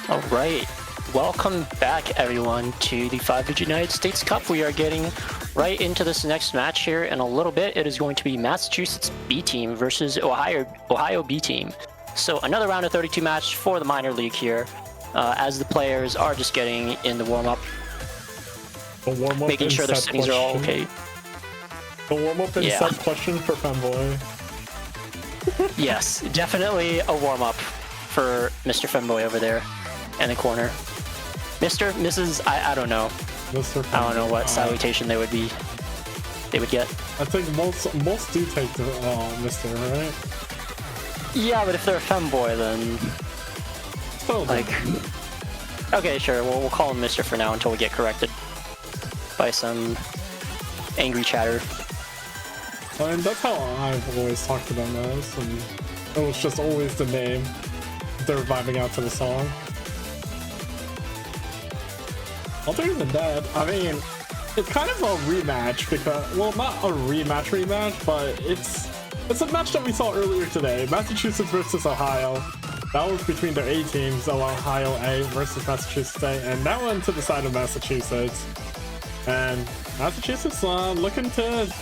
Alright, welcome back everyone to the 5 United States Cup. We are getting right into this next match here in a little bit. It is going to be Massachusetts B team versus Ohio B team. So another round of 32 match for the minor league here, as the players are just getting in the warm-up, making sure their settings are all okay. The warm-up and set question for Femboy. Yes, definitely a warm-up for Mr. Femboy over there in the corner. Mr., Mrs., I don't know. Mr. I don't know what salutation they would get. I think most do take the Mr., right? Yeah, but if they're a femboy, then Still like, okay, sure, we'll call him Mr. for now until we get corrected by some angry chatter. I mean, that's how I've always talked to them as, and it was just always the name. They're vibing out to the song. Other than that, I mean, it's kind of a rematch because, well, not a rematch, but it's a match that we saw earlier today. Massachusetts versus Ohio. That was between their A teams, so Ohio A versus Massachusetts A, and that went to the side of Massachusetts. And Massachusetts looking to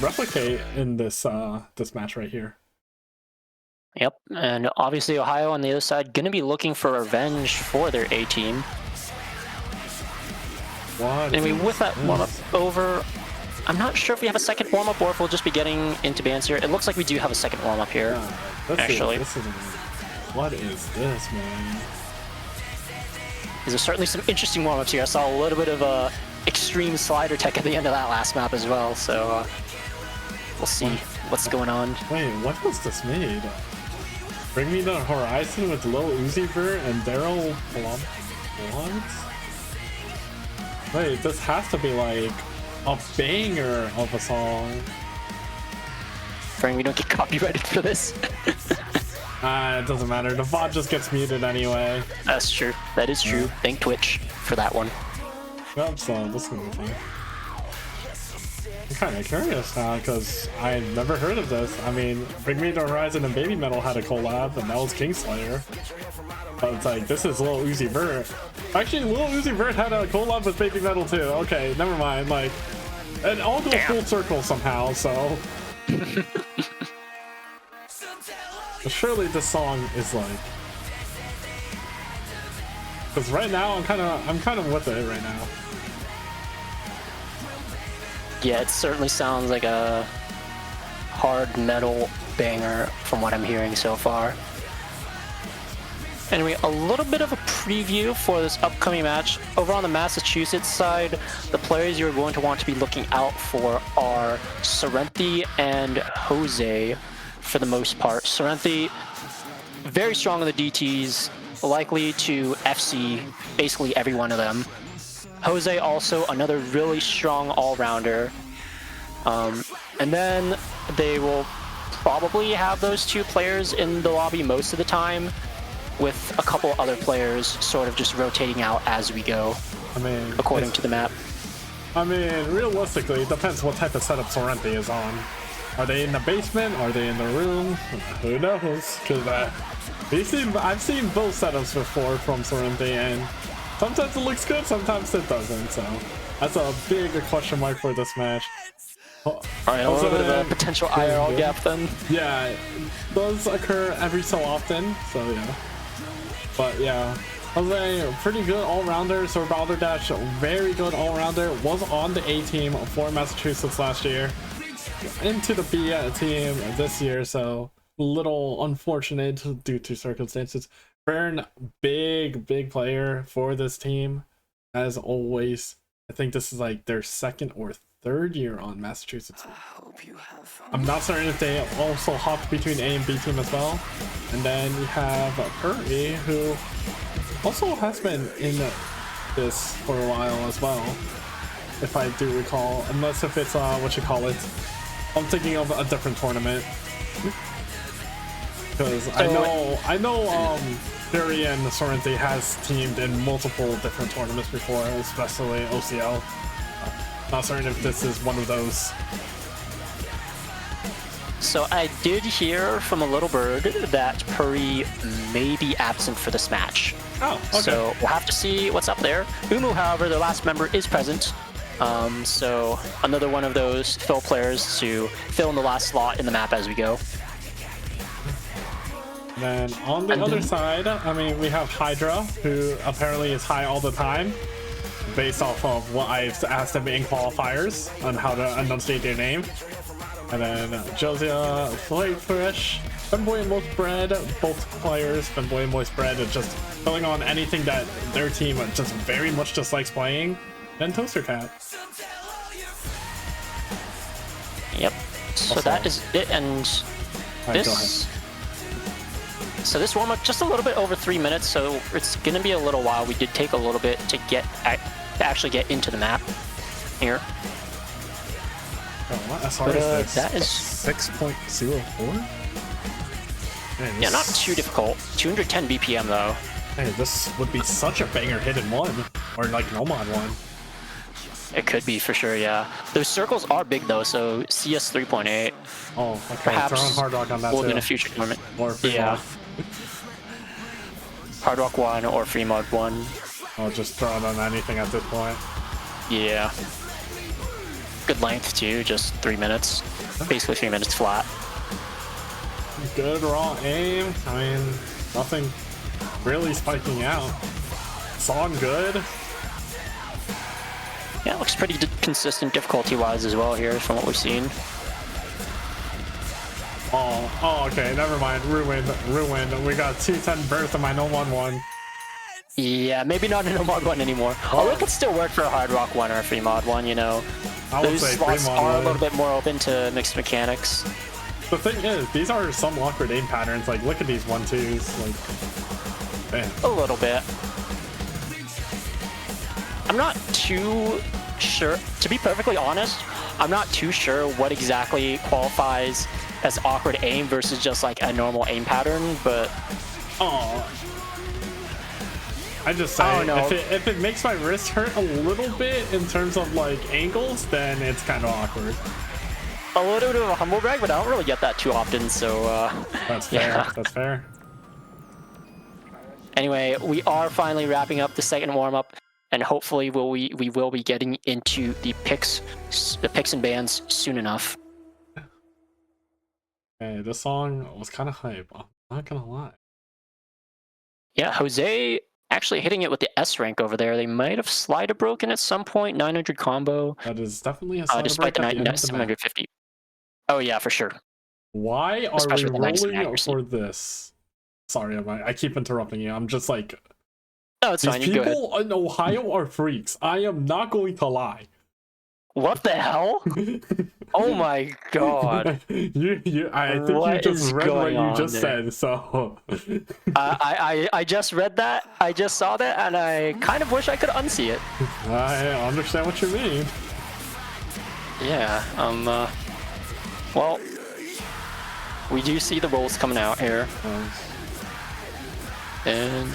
replicate in this this match right here. Yep, and obviously Ohio on the other side going to be looking for revenge for their A team. Anyway, with that warm-up over, I'm not sure if we have a second warm-up or if we'll just be getting into bands here. It looks like we do have a second warm-up here, actually. What is this, man? There's certainly some interesting warm-ups here. I saw a little bit of a extreme slider tech at the end of that last map as well, so we'll see what's going on. Wait, what was this made? Bring Me the Horizon with Lil Uzi Vert and Daryl Plum? What? Wait, this has to be like a banger of a song. Praying we don't get copyrighted for this. It doesn't matter. The VOD just gets muted anyway. That's true. That is true. Thank Twitch for that one. Yep, so this is gonna be fun. I'm kind of curious now because I never heard of this. I mean, Bring Me the Horizon and Baby Metal had a collab, and that was Kingslayer. But it's like, this is Lil Uzi Vert. Actually, Lil Uzi Vert had a collab with Baby Metal too. Okay, never mind. Like, it all goes full circle somehow. So surely this song is like, because right now I'm kind of with it right now. Yeah, it certainly sounds like a hard metal banger from what I'm hearing so far. Anyway, a little bit of a preview for this upcoming match. Over on the Massachusetts side, the players you're going to want to be looking out for are Sorrenti and Jose for the most part. Sorrenti, very strong on the DTs, likely to FC basically every one of them. Jose also another really strong all-rounder. And then they will probably have those two players in the lobby most of the time, with a couple other players sort of just rotating out as we go, I mean, according to the map. I mean, realistically, it depends what type of setup Sorrenti is on. Are they in the basement? Are they in the room? Who knows? Because I've seen both setups before from Sorrenti, and sometimes it looks good, sometimes it doesn't. So that's a big question mark for this match. Alright, a little bit of a potential IRL gap then. Yeah, it does occur every so often, so yeah. But yeah, Jose, pretty good all-rounder. So Balderdash, very good all-rounder. Was on the A team for Massachusetts last year. Into the B team this year, so a little unfortunate due to circumstances. Bern, big player for this team, as always. I think this is like their second or third year on Massachusetts. I'm not certain if they also hopped between A and B team as well. And then we have Curry, who also has been in this for a while as well, if I do recall. Unless if it's what you call it. I'm thinking of a different tournament. Because I know Curry and Sorrente has teamed in multiple different tournaments before, especially OCL. Not certain if this is one of those. So I did hear from a little bird that Puri may be absent for this match. Oh, okay. So we'll have to see what's up there. Umu, however, the last member, is present. So another one of those fill players to fill in the last slot in the map as we go. Then on the other side, I mean, we have Hydra, who apparently is high all the time, based off of what I've asked them in qualifiers on how to enunciate their name. And then Josia, Fresh, Femboy and Moist Bread, both players, Femboy and Moist Bread, are just filling on anything that their team just very much dislikes playing. Then Toaster Cat. Yep. So also, that is it, and this. So this warm-up just a little bit over 3 minutes, so it's gonna be a little while. We did take a little bit to actually get into the map here. Oh, what SR is this? That is 6.04. Yeah, not too difficult. 210 BPM though. Hey, this would be such a banger hit in one, or like no mod one. It could be for sure, yeah. Those circles are big though, so CS 3.8. Oh, okay. Perhaps throw on Hard Rock on that too. In a future tournament. Or yeah. Hard Rock 1 or Free Mod 1. I'll just throw it on anything at this point. Yeah. Good length too, just 3 minutes. Basically 3 minutes flat. Good raw aim. I mean, nothing really spiking out. Song good. Yeah, it looks pretty consistent difficulty-wise as well here from what we've seen. Oh, okay, never mind. Ruined. We got 210 burst on my no mod 1. Yeah, maybe not a no mod 1 anymore. Although it could still work for a Hard Rock 1 or a Free Mod 1, you know. Those slots are a little bit more open to mixed mechanics. The thing is, these are some awkward aim patterns. Like, look at these 1-2s. Like, man. A little bit. I'm not too sure, to be perfectly honest, I'm not too sure what exactly qualifies as awkward aim versus just like a normal aim pattern, but... Oh. I just say, if it makes my wrist hurt a little bit in terms of like angles, then it's kind of awkward. A little bit of a humble brag, but I don't really get that too often, so that's fair. Yeah. That's fair. Anyway, we are finally wrapping up the second warm-up, and hopefully we will be getting into the picks and bans soon enough. Hey, this song was kind of hype. I'm not gonna lie. Yeah, Jose actually hitting it with the S rank over there. They might have slider broken at some point. 900 combo. That is definitely a slider despite break the 750. Oh yeah, for sure. Why are we rolling for this? Sorry, I keep interrupting you. I'm just like, no, it's fine. These people in Ohio are freaks. I am not going to lie. What the hell? Oh my god. I think you just read what you just said, so... I just read that, I just saw that, and I kind of wish I could unsee it. I understand what you mean. Yeah, well, we do see the rolls coming out here. And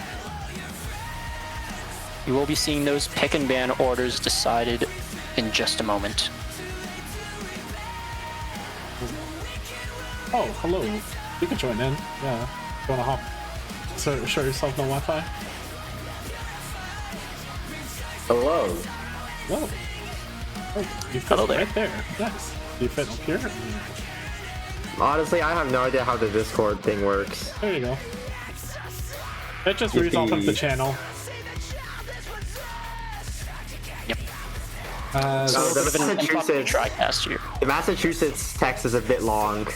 you will be seeing those pick and ban orders decided in just a moment. Oh, hello. You can join in. Yeah. You wanna hop? So, show yourself no Wi-Fi? Hello. Whoa. Oh, you fit right there. Nice. Do you fit up here? Honestly, I have no idea how the Discord thing works. There you go. It just reads off of the channel. Yep. The Massachusetts text is a bit long.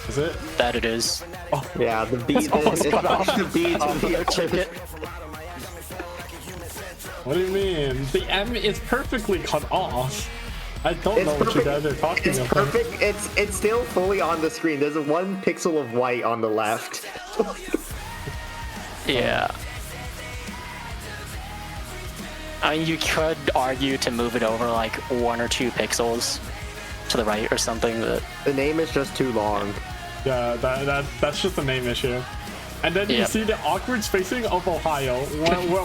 Is it? That it is. Oh. Yeah, the beat. The beat. What do you mean? The M is perfectly cut off. I don't It's know what you guys are talking It's about. perfect. It's still fully on the screen. There's 1 pixel of white on the left. Yeah. I mean, you could argue to move it over like 1 or 2 pixels to the right or something, but The name is just too long. Yeah, that's just a name issue. And then you Yep. see the awkward spacing of Ohio.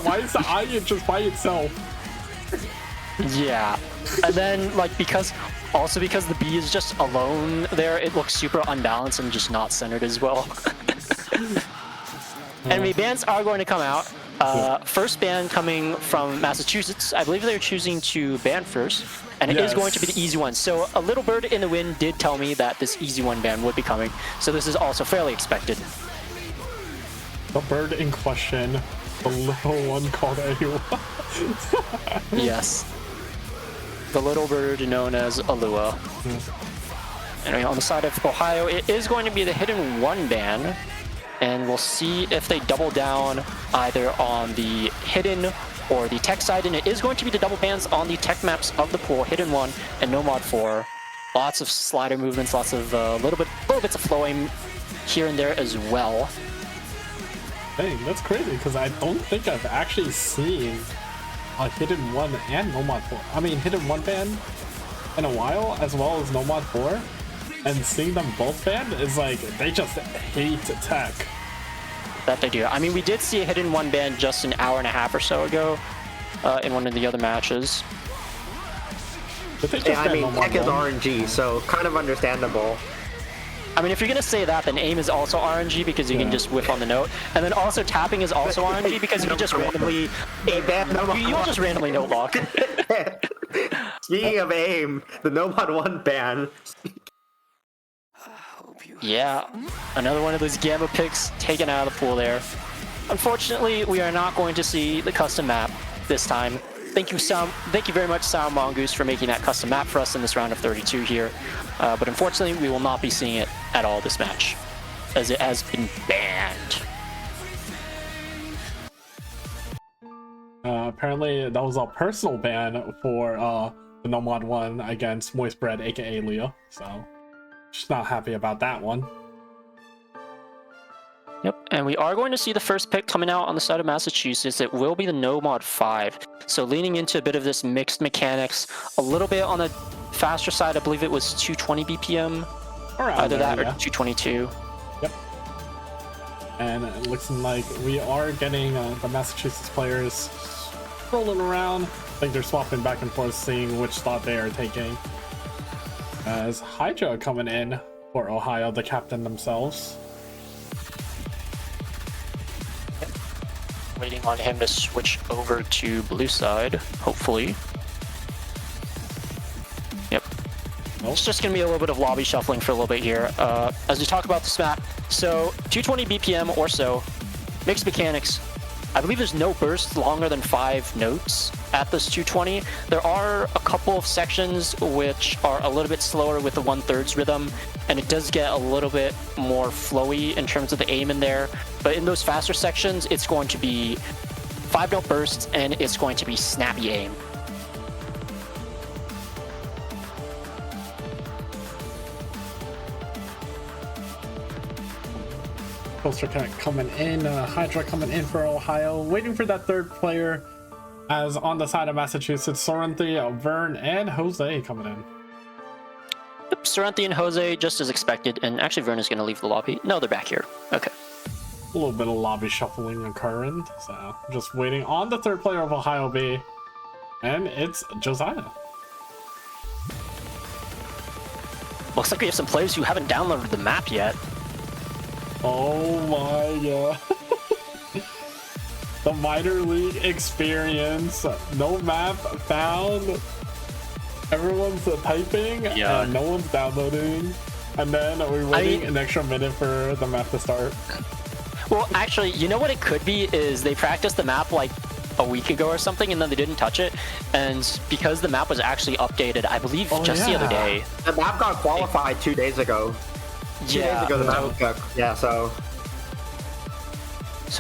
Why is the I just by itself? yeah. And then like because the B is just alone there, it looks super unbalanced and just not centered as well. Enemy bands are going to come out. First band coming from Massachusetts. I believe they're choosing to ban first, and it is going to be the easy one. So a little bird in the wind did tell me that this easy one ban would be coming. So this is also fairly expected. The bird in question, the little one called Ayua. Yes. The little bird known as Alua. Anyway, on the side of Ohio, it is going to be the hidden 1 ban. And we'll see if they double down either on the hidden or the tech side. And it is going to be the double bans on the tech maps of the pool, hidden 1 and no mod 4. Lots of slider movements, lots of little bits of flowing here and there as well. Dang, that's crazy because I don't think I've actually seen a hidden 1 and no mod 4. I mean, hidden 1 ban in a while, as well as no mod 4. And seeing them both banned is like, they just hate tech. That they do. I mean, we did see a hidden 1 ban just an hour and a half or so ago in one of the other matches. But they just Yeah, I banned mean, no mod tech is 1. RNG, so kind of understandable. I mean, if you're going to say that, then aim is also RNG because you can just whiff on the note. And then also tapping is also RNG because you can just randomly... You'll just randomly note lock. Speaking of aim, the no mod 1 ban. Yeah, another one of those Gamma picks taken out of the pool there. Unfortunately, we are not going to see the custom map this time. Thank you very much, Sound Mongoose, for making that custom map for us in this round of 32 here. But unfortunately, we will not be seeing it at all this match, as it has been banned. Apparently, that was a personal ban for the no mod 1 against Moist Bread, aka Leo. So, just not happy about that one. Yep, and we are going to see the first pick coming out on the side of Massachusetts. It will be the no mod 5. So leaning into a bit of this mixed mechanics, a little bit on the faster side. I believe it was 220 BPM, either that or 222. Yep. And it looks like we are getting the Massachusetts players rolling around. I think they're swapping back and forth, seeing which slot they are taking. As Hydra coming in for Ohio, the captain themselves. Waiting on him to switch over to blue side, hopefully. Yep. It's just going to be a little bit of lobby shuffling for a little bit here. As we talk about this map, so 220 BPM or so, mixed mechanics. I believe there's no burst longer than 5 notes at this 220. There are a couple of sections which are a little bit slower with the 1/3 rhythm, and it does get a little bit more flowy in terms of the aim in there. But in those faster sections, it's going to be 5-note bursts, and it's going to be snappy aim. Coaster coming in, Hydra coming in for Ohio, waiting for that third player. As on the side of Massachusetts, Sorrenthy, Vern, and Jose coming in. Yep, Sorrenthy and Jose, just as expected, and actually Vern is going to leave the lobby. No, they're back here. Okay. A little bit of lobby shuffling occurring, so just waiting on the third player of Ohio B, and it's Josiah. Looks like we have some players who haven't downloaded the map yet. Oh my god. The minor league experience. No map found. Everyone's typing and no one's downloading. And then we're waiting an extra minute for the map to start. Well, actually, you know what it could be is they practiced the map like a week ago or something, and then they didn't touch it. And because the map was actually updated, I believe the other day. The map got qualified 2 days ago. 2 days ago, the map got, so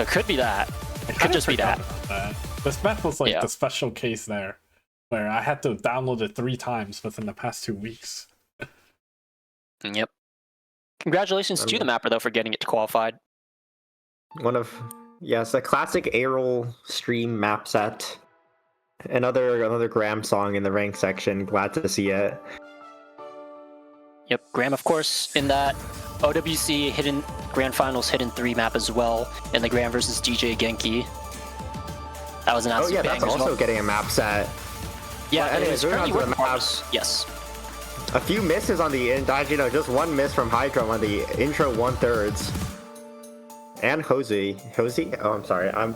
it could be that. It could just be that. This map was like Yeah. the special case there, where I had to download it 3 times within the past 2 weeks. Yep. Congratulations to the mapper though for getting it qualified. Yes, a classic Aerial stream map set. Another Graham song in the rank section. Glad to see it. Yep, Graham, of course, in that OWC hidden Grand Finals Hidden 3 map as well, in the Graham versus DJ Genki. That was an Oh yeah, absolute that's bang as also well. getting a map set. Yeah, Well, anyways, it was moving on currently to the working for maps. us. Yes. A few misses on the just one miss from Hydro on the intro 1/3. And Jose. Oh, I'm sorry. I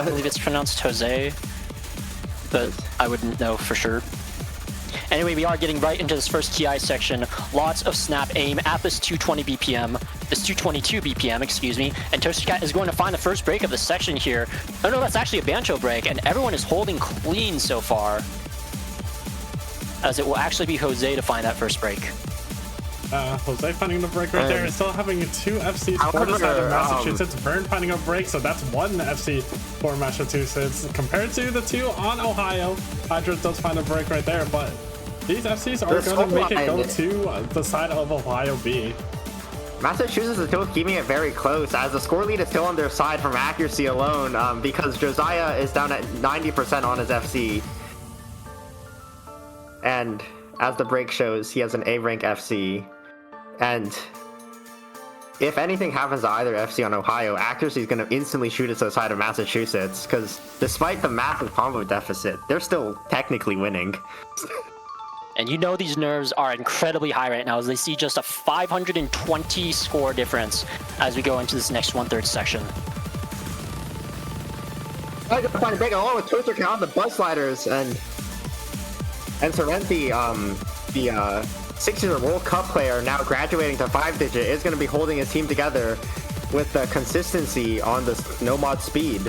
believe it's pronounced Jose, but I wouldn't know for sure. Anyway, we are getting right into this first KI section. Lots of snap aim at this 220 BPM, this 222 BPM, excuse me, and Toastercat is going to find the first break of the section here. Oh no, that's actually a Bancho break, and everyone is holding clean so far, as it will actually be Jose to find that first break. Jose finding the break right there, and still having 2 FCs for the side of Massachusetts. Vern finding a break, so that's 1 FC for Massachusetts. Compared to the 2 on Ohio, Hydra does find a break right there, but these FCs are going to make it go to the side of Ohio B. Massachusetts is still keeping it very close, as the score lead is still on their side from accuracy alone, because Josiah is down at 90% on his FC. And as the break shows, he has an A rank FC. And if anything happens to either FC on Ohio, accuracy is going to instantly shoot it to the side of Massachusetts, because despite the massive combo deficit, they're still technically winning. And you know these nerves are incredibly high right now as they see just a 520 score difference as we go into this next 1/3 section. I got to find a break along with Toaster Cat on the bus sliders, and Sorrenti, the 6-year World Cup player now graduating to 5-digit, is going to be holding his team together with the consistency on the no mod speed.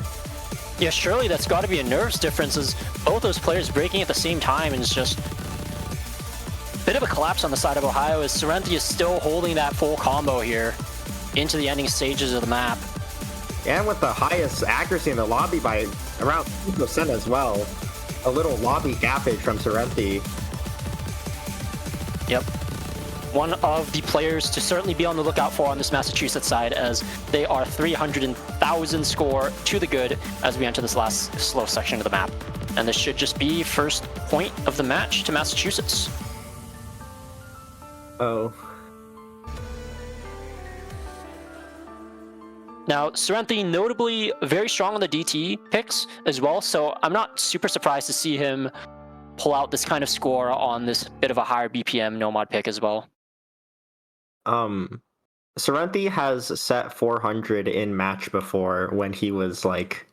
Yeah, surely that's got to be a nerves difference as both those players breaking at the same time, and it's just a bit of a collapse on the side of Ohio as Sorrenti is still holding that full combo here into the ending stages of the map. And with the highest accuracy in the lobby by around 2% as well. A little lobby gappage from Sorrenti. Yep. One of the players to certainly be on the lookout for on this Massachusetts side, as they are 300,000 score to the good as we enter this last slow section of the map. And this should just be first point of the match to Massachusetts. Oh. Now, Sorrenti notably very strong on the DT picks as well, so I'm not super surprised to see him pull out this kind of score on this bit of a higher BPM no mod pick as well. Sorrenti has set 400 in match before when he was like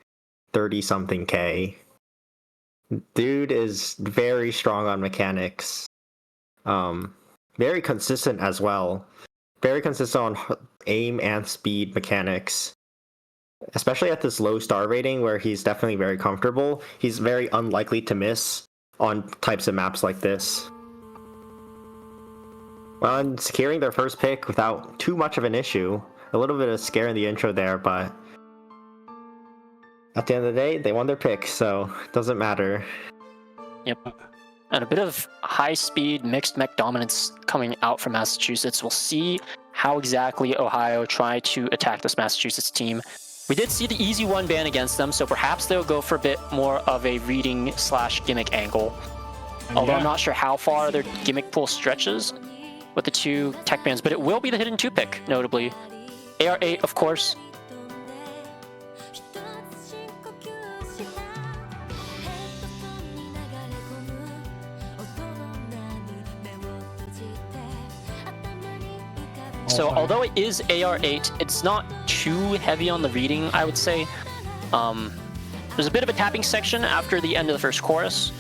30-something K. Dude is very strong on mechanics. Very consistent as well. Very consistent on aim and speed mechanics. Especially at this low star rating where he's definitely very comfortable. He's very unlikely to miss on types of maps like this. Well, and securing their first pick without too much of an issue. A little bit of scare in the intro there, but at the end of the day, they won their pick, so it doesn't matter. Yep. And a bit of high-speed mixed mech dominance coming out from Massachusetts. We'll see how exactly Ohio try to attack this Massachusetts team. We did see the easy 1 ban against them, so perhaps they'll go for a bit more of a reading/gimmick angle. Although I'm not sure how far their gimmick pool stretches with the 2 tech bans, but it will be the hidden 2 pick, notably. AR8, of course. So although it is AR8, it's not too heavy on the reading, I would say. There's a bit of a tapping section after the end of the first chorus,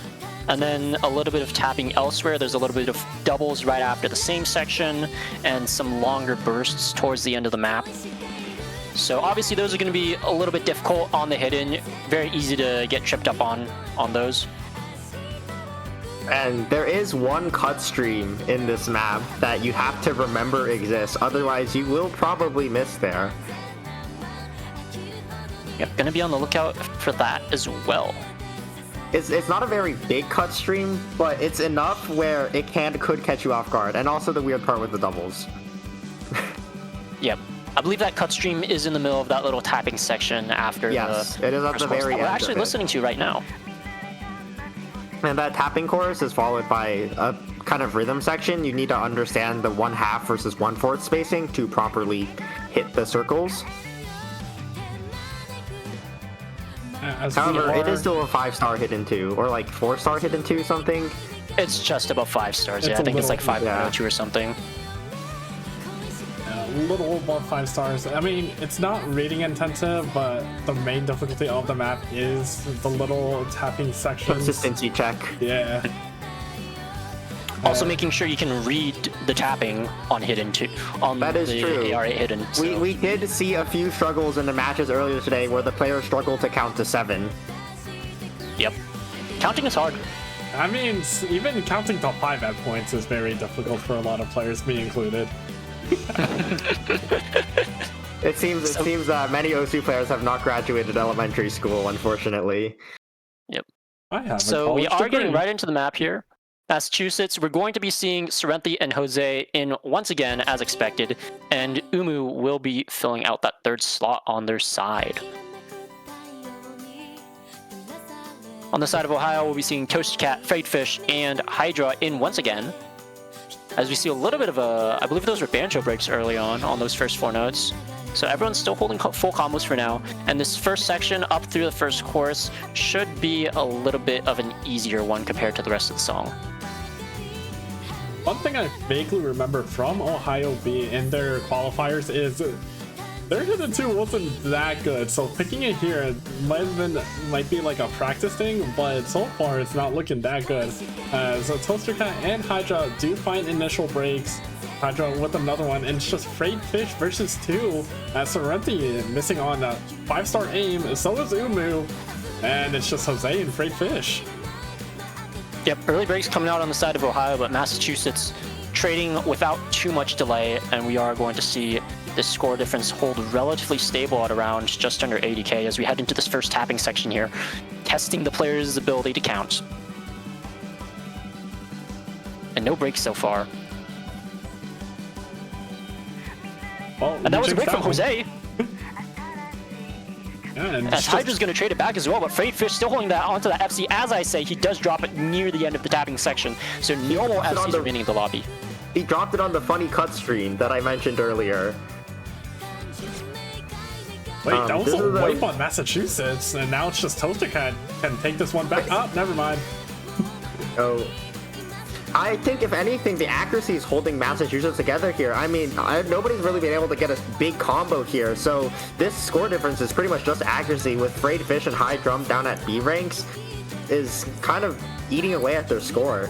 and then a little bit of tapping elsewhere. There's a little bit of doubles right after the same section, and some longer bursts towards the end of the map. So obviously those are going to be a little bit difficult on the hidden, very easy to get tripped up on those. And there is one cut stream in this map that you have to remember exists, otherwise you will probably miss there. Yep, gonna be on the lookout for that as well. It's not a very big cut stream, but it's enough where it could catch you off guard. And also the weird part with the doubles. Yep. I believe that cut stream is in the middle of that little tapping section after yes, the it is at the very end. We're actually listening to right now. And that tapping chorus is followed by a kind of rhythm section. You need to understand the 1/2 versus 1/4 spacing to properly hit the circles. However, it is still a 5-star hidden 2, or like 4-star hidden 2 something. It's just about 5 stars. Yeah, I think it's like 5.02 or something. A little above 5 stars. I mean, it's not rating intensive, but the main difficulty of the map is the little tapping sections. Consistency check. Yeah. Also, making sure you can read the tapping on hidden too. On that is the true. AR8 hidden. So. We did see a few struggles in the matches earlier today where the players struggled to count to 7. Yep. Counting is hard. I mean, even counting to 5 at points is very difficult for a lot of players, me included. It seems many OSU players have not graduated elementary school, unfortunately. Yep. I have. So we are getting right into the map here. Massachusetts, we're going to be seeing Sorrenti and Jose in once again as expected, and Umu will be filling out that third slot on their side. On the side of Ohio, we'll be seeing Toasted Cat, Freight Fish, and Hydra in once again. As we see a little bit of a, I believe those were banjo breaks early on those first 4 notes. So everyone's still holding full combos for now. And this first section up through the first chorus should be a little bit of an easier one compared to the rest of the song. One thing I vaguely remember from Ohio B in their qualifiers is their hidden 2 wasn't that good, so picking it here might be like a practice thing, but so far it's not looking that good. So Toaster Cat and Hydra do find initial breaks. Hydra with another one, and it's just Freight Fish versus 2. Sorrenti missing on a 5-star aim, so is Umu, and it's just Jose and Freight Fish. Yep, early breaks coming out on the side of Ohio, but Massachusetts trading without too much delay, and we are going to see this score difference hold relatively stable at around just under 80k as we head into this first tapping section here, testing the player's ability to count. And no breaks so far. Well, and that was a break from Jose. Yeah, and as Hydra's going to trade it back as well, but Freight Fish still holding that onto the FC. As I say, he does drop it near the end of the tapping section, so no more FCs remaining in the lobby. He dropped it on the funny cut stream that I mentioned earlier. Wait, that was a wipe on Massachusetts, and now it's just Toaster Cat can take this one back. Oh, never mind. Oh. I think, if anything, the accuracy is holding Massachusetts together here. I mean, nobody's really been able to get a big combo here, so this score difference is pretty much just accuracy, with Freight Fish and High Drum down at B ranks is kind of eating away at their score.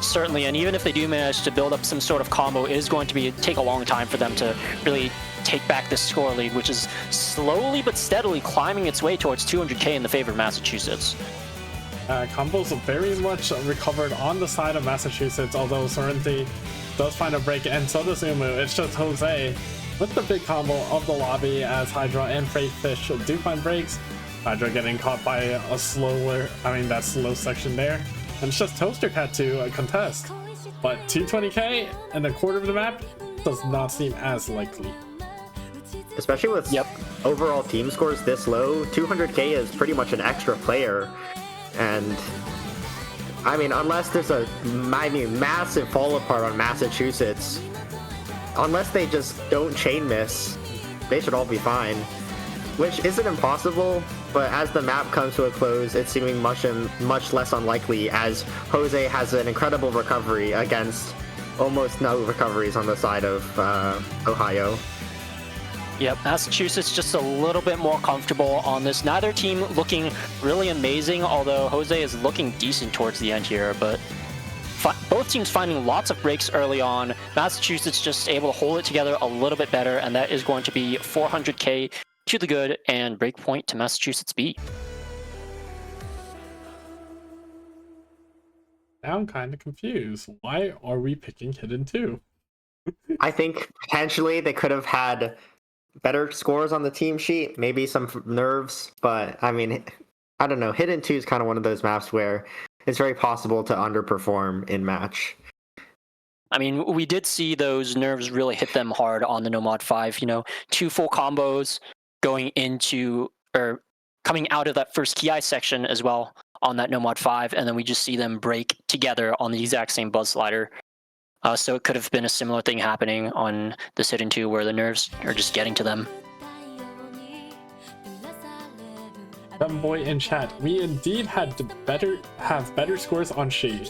Certainly, and even if they do manage to build up some sort of combo, it is going to take a long time for them to really take back this score lead, which is slowly but steadily climbing its way towards 200k in the favor of Massachusetts. Combos very much recovered on the side of Massachusetts, although Sorrenti does find a break, and so does Umu. It's just Jose with the big combo of the lobby as Hydra and Freight Fish do find breaks. Hydra getting caught by a that slow section there. And it's just Toaster Cat to contest. But 220k and a quarter of the map does not seem as likely. Especially with overall team scores this low, 200k is pretty much an extra player. And I mean, unless there's a massive fall apart on Massachusetts, unless they just don't chain miss, they should all be fine. Which isn't impossible, but as the map comes to a close, it's seeming much less unlikely, as Jose has an incredible recovery against almost no recoveries on the side of Ohio. Yep, Massachusetts just a little bit more comfortable on this. Neither team looking really amazing, although Jose is looking decent towards the end here, but both teams finding lots of breaks early on. Massachusetts just able to hold it together a little bit better, and that is going to be 400k to the good and breakpoint to Massachusetts B. Now I'm kind of confused. Why are we picking Hidden 2? I think potentially they could have had better scores on the team sheet, maybe some nerves, but I mean, I don't know. Hidden 2 is kind of one of those maps where it's very possible to underperform in match. I mean, we did see those nerves really hit them hard on the Nomad 5. 2 full combos going into or coming out of that first Ki section as well on that Nomad 5, and then we just see them break together on the exact same Buzz Slider. So it could have been a similar thing happening on this Hidden 2 where the nerves are just getting to them. Boy in chat, we indeed have better scores on Shade.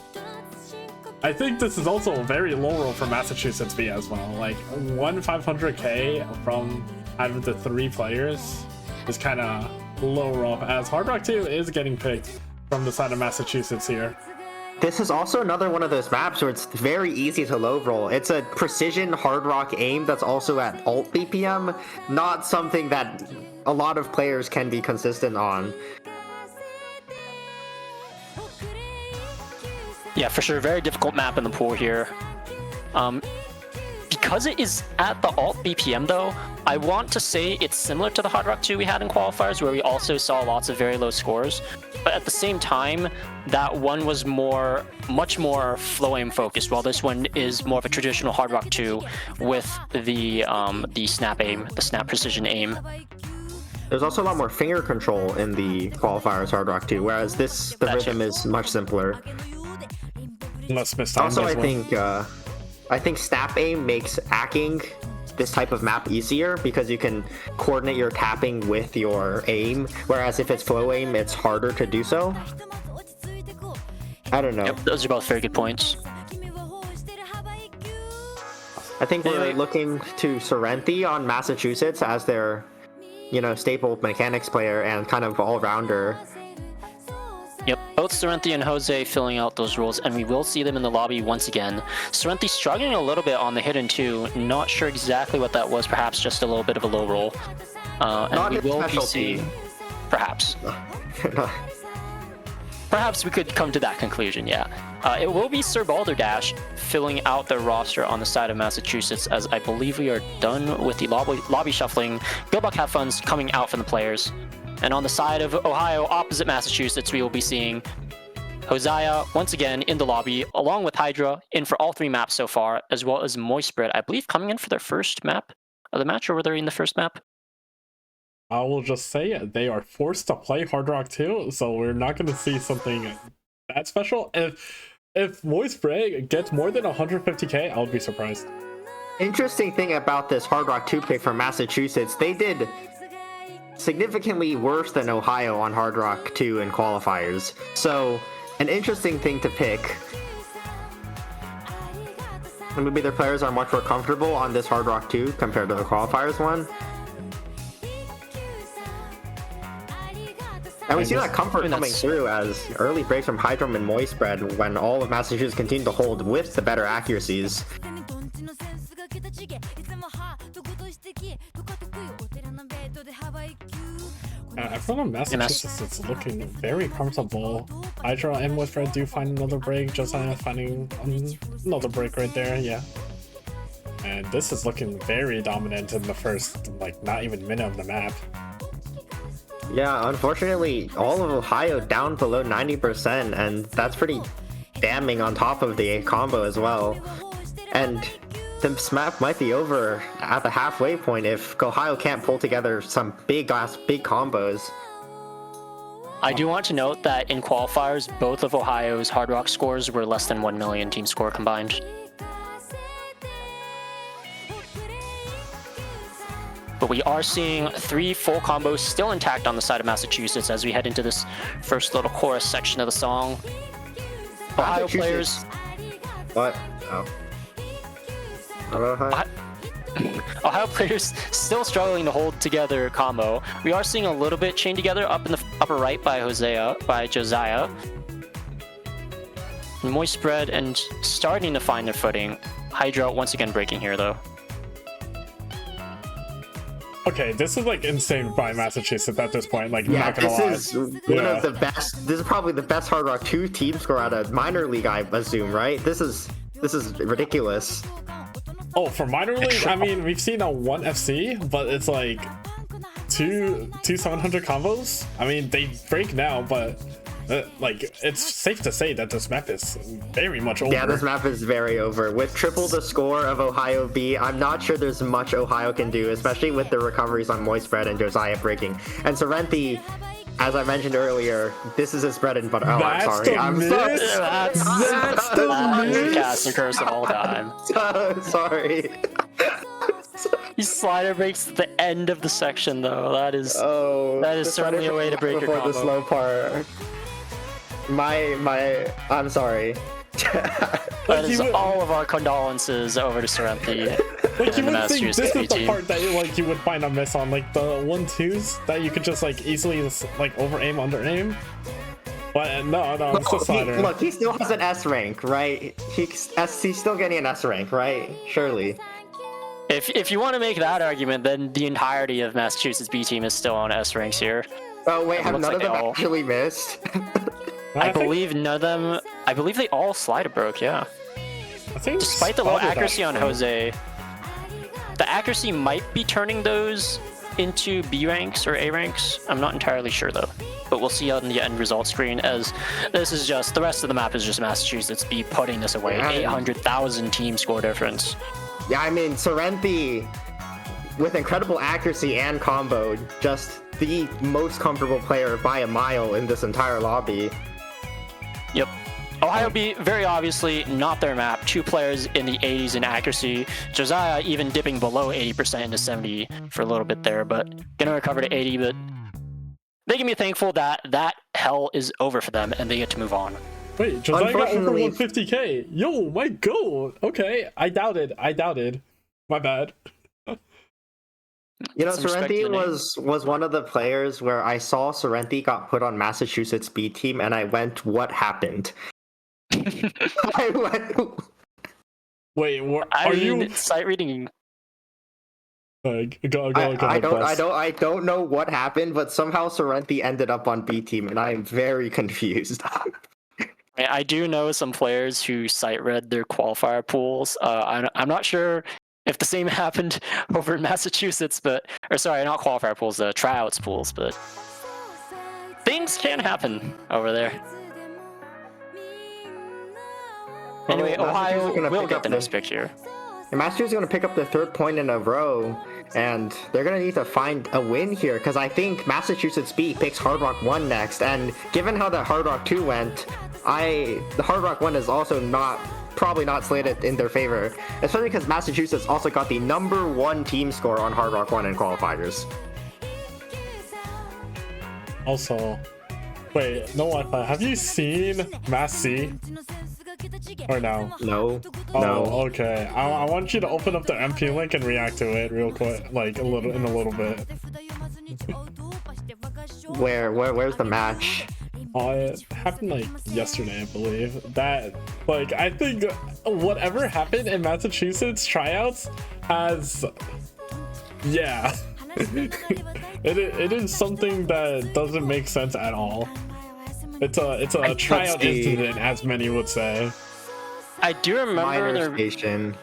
I think this is also a very low roll for Massachusetts V as well. Like 500k from out of the 3 players is kind of low roll, as Hard Rock 2 is getting picked from the side of Massachusetts here. This is also another one of those maps where it's very easy to low roll. It's a precision Hard Rock aim that's also at alt BPM, not something that a lot of players can be consistent on. Yeah, for sure. Very difficult map in the pool here. Because it is at the alt BPM though, I want to say it's similar to the Hard Rock 2 we had in qualifiers, where we also saw lots of very low scores. But at the same time, that one was much more flow aim focused, while this one is more of a traditional Hard Rock 2 with the snap aim, the snap precision aim. There's also a lot more finger control in the qualifiers Hard Rock 2, whereas the rhythm is much simpler. Also, I think snap aim makes hacking this type of map easier because you can coordinate your tapping with your aim, whereas if it's flow aim, it's harder to do so. I don't know. Yep, those are both very good points. I think we're looking to Sorrenti on Massachusetts as their, staple mechanics player and kind of all-rounder. Yep, both Sorrenti and Jose filling out those roles, and we will see them in the lobby once again. Sorrenti struggling a little bit on the Hidden 2, not sure exactly what that was, perhaps just a little bit of a low roll. And we will be seeing, perhaps. Perhaps we could come to that conclusion, yeah. It will be Sir Balderdash filling out the roster on the side of Massachusetts, as I believe we are done with the lobby shuffling. Good luck, have fun's coming out from the players. And on the side of Ohio, opposite Massachusetts, we will be seeing Hosea once again in the lobby, along with Hydra, in for all 3 maps so far, as well as Moist Bread, I believe, coming in for their first map of the match, or were they in the first map? I will just say they are forced to play Hard Rock 2, so we're not going to see something that special. If Moist Bread gets more than 150k, I would be surprised. Interesting thing about this Hard Rock 2 pick from Massachusetts, they did significantly worse than Ohio on Hard Rock 2 in qualifiers. So, an interesting thing to pick. And maybe their players are much more comfortable on this Hard Rock 2 compared to the qualifiers one. And we see that comfort coming through as early breaks from Hydrum and Moist Bread when all of Massachusetts continue to hold with the better accuracies. Everyone on Massachusetts is looking very comfortable. Hydra and Moist Bread do find another break, Josiah finding another break right there, yeah. And this is looking very dominant in the first, not even minute of the map. Yeah, unfortunately, all of Ohio down below 90%, and that's pretty damning on top of the combo as well. And this map might be over at the halfway point if Ohio can't pull together some big combos. I do want to note that in qualifiers, both of Ohio's Hard Rock scores were less than 1 million team score combined. But we are seeing 3 full combos still intact on the side of Massachusetts as we head into this first little chorus section of the song. Ohio players... What? Oh. Ohio players still struggling to hold together combo. We are seeing a little bit chain together up in the upper right by Josiah. Moist Bread and starting to find their footing. Hydra once again breaking here though. Okay, this is insane by Massachusetts at this point. Yeah, not gonna lie. This is one of the best. This is probably the best Hard Rock 2 team score out of minor league, I assume, right? This is ridiculous. Oh, for minor league, I mean, we've seen a 1FC, but it's like two 700 combos. I mean, they break now, but like, it's safe to say that this map is very much over. Yeah, this map is very over. With triple the score of Ohio B, I'm not sure there's much Ohio can do, especially with the recoveries on Moist Bread and Josiah breaking. And Sorrenti, as I mentioned earlier, this is his bread and butter. Oh, That's I'm sorry. the I'm miss? so That's the miss? Cast and curse of all time. so sorry. He slider breaks at the end of the section, though. That is Oh, that is certainly a way to break your before combo. the slow part. I'm sorry. That is all of our condolences over to Sorrenti. Like, you and the would think Massachusetts this is the team. part that like you would find a miss on, like the 1-2s that you could just like easily like over aim, under aim. But no, it's the slider. Look, he still has an S rank, right? He's still getting an S rank, right? Surely. If you want to make that argument, then the entirety of Massachusetts B team is still on S ranks here. Oh wait, have looks none like of them they all- actually missed? I think- believe none of them. I believe they all slider broke. Yeah. I think Despite the low Spotted accuracy on actually. Jose, the accuracy might be turning those into B ranks or A ranks. I'm not entirely sure though, but we'll see on the end result screen, as this is just the rest of the map is just Massachusetts B putting this away. Yeah. 800,000 team score difference. Yeah, I mean, Sorrenti, with incredible accuracy and combo, just the most comfortable player by a mile in this entire lobby. Yep. Ohio B, very obviously not their map. 2 players in the 80s in accuracy. Josiah even dipping below 80% into 70 for a little bit there, but gonna recover to 80. But they can be thankful that that hell is over for them and they get to move on. Wait, Josiah got over Unfortunately- 150k. Yo, my goal. Okay, I doubted. My bad. You know, Some respect to Sorrenti the name. was one of the players where I saw Sorrenti got put on Massachusetts B team, and I went, "What happened?" I went, Wait, I are mean, you? sight reading. Go I Plus. don't know what happened, but somehow Sorrenti ended up on B team, and I am very confused. I do know some players who sight read their qualifier pools. I'm not sure if the same happened over in Massachusetts, or sorry, not qualifier pools, the tryouts pools, but things can happen over there. Anyway, Oh, Massachusetts Ohio are gonna will pick get up the the- next pick here. And Massachusetts is going to pick up their 3rd point in a row, and they're going to need to find a win here, because I think Massachusetts B picks Hard Rock 1 next, and given how the Hard Rock 2 went, the Hard Rock 1 is also probably not slated in their favor, especially because Massachusetts also got the #1 team score on Hard Rock 1 in qualifiers. Also, wait, no Wi-Fi. Have you seen Mass C? Or no? No. Oh, No. okay. I want you to open up the MP link and react to it real quick, like in a little bit. Where's the match? It happened like yesterday, I believe. That, like, I think whatever happened in Massachusetts tryouts has, yeah, it is something that doesn't make sense at all. It's a tryout see. incident, as many would say. I do remember Minor there. station.